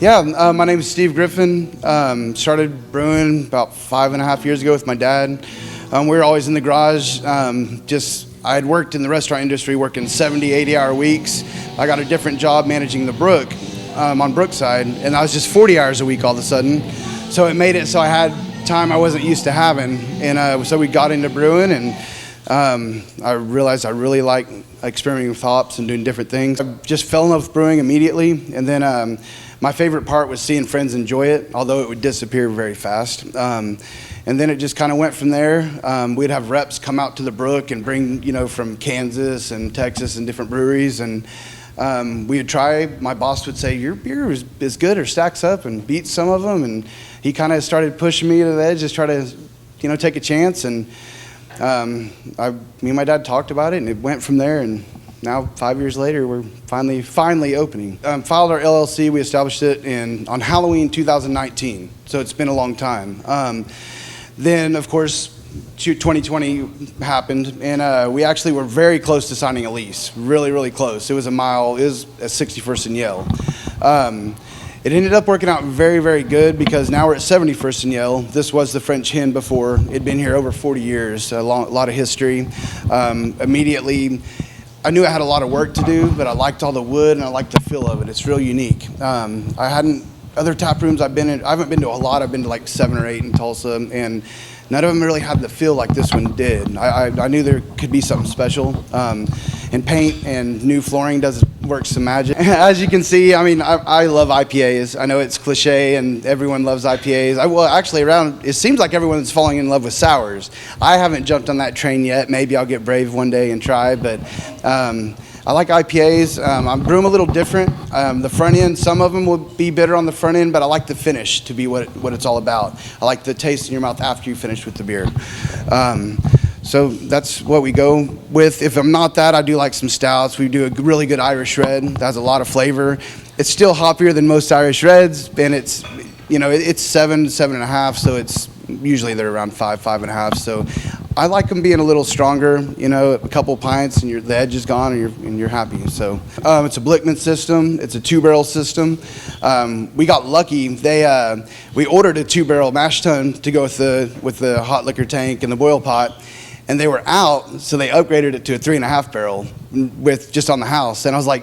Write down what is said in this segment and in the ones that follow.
Yeah, my name is Steve Griffin. Started brewing about 5.5 years ago with my dad. We were always in the garage. I had worked in the restaurant industry, working 70, 80-hour weeks. I got a different job managing the Brook on Brookside, and I was just 40 hours a week all of a sudden. So it made it so I had time I wasn't used to having, and so we got into brewing, and I realized I really like experimenting with hops and doing different things. I just fell in love with brewing immediately, and then my favorite part was seeing friends enjoy it, although it would disappear very fast. And then it just kind of went from there. We'd have reps come out to the Brook and bring, from Kansas and Texas and different breweries, and we would try. My boss would say, "Your beer is good or stacks up," and beat some of them, and he kind of started pushing me to the edge, just try to, take a chance. And me and my dad talked about it, and it went from there. And now, 5 years later, we're finally opening. Filed our LLC. We established it on Halloween 2019, so it's been a long time. Then, of course, 2020 happened, and we actually were very close to signing a lease. Really, really close. It was a mile. It was at 61st and Yale. It ended up working out very, very good because now we're at 71st and Yale. This was the French Hen before. It'd been here over 40 years, a lot of history. Immediately, I knew I had a lot of work to do, but I liked all the wood and I liked the feel of it. It's real unique. Other tap rooms I haven't been to a lot. I've been to like 7 or 8 in Tulsa, and none of them really had the feel like this one did. I knew there could be something special. And paint and new flooring does work some magic. As you can see, I love IPAs. I know it's cliche and everyone loves IPAs. It seems like everyone's falling in love with sours. I haven't jumped on that train yet. Maybe I'll get brave one day and try, but I like IPAs. I brew them a little different. The front end, some of them will be bitter on the front end, but I like the finish to be what it's all about. I like the taste in your mouth after you finish with the beer. So that's what we go with. If I'm not that, I do like some stouts. We do a really good Irish red. That has a lot of flavor. It's still hoppier than most Irish reds, and it's 7.5, so it's usually they're around 5.5. So I like them being a little stronger, a couple pints and the edge is gone and you're happy. So it's a Blickman system. It's a 2-barrel system. We got lucky. We ordered a 2-barrel mash tun to go with the hot liquor tank and the boil pot, and they were out, so they upgraded it to a 3.5-barrel with just on the house. And I was like,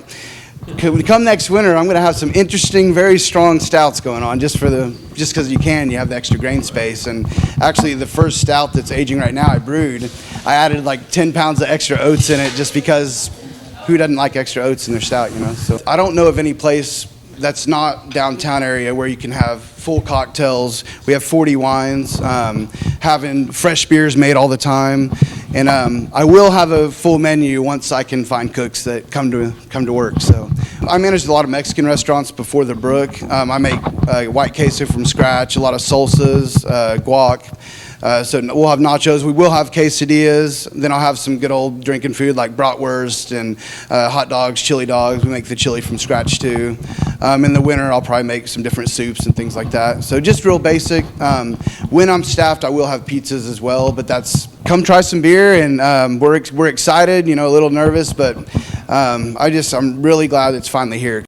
come next winter, I'm going to have some interesting, very strong stouts going on just because you have the extra grain space. And actually, the first stout that's aging right now, I added like 10 pounds of extra oats in it just because who doesn't like extra oats in their stout, So I don't know of any place that's not downtown area where you can have full cocktails. We have 40 wines, having fresh beers made all the time. And I will have a full menu once I can find cooks that come to work. So I managed a lot of Mexican restaurants before the Brook. I make white queso from scratch, a lot of salsas, guac. So we'll have nachos. We will have quesadillas. Then I'll have some good old drinking food like bratwurst and hot dogs, chili dogs. We make the chili from scratch too. In the winter, I'll probably make some different soups and things like that. So just real basic. When I'm staffed, I will have pizzas as well. But come try some beer, and we're excited. A little nervous, but I'm really glad it's finally here.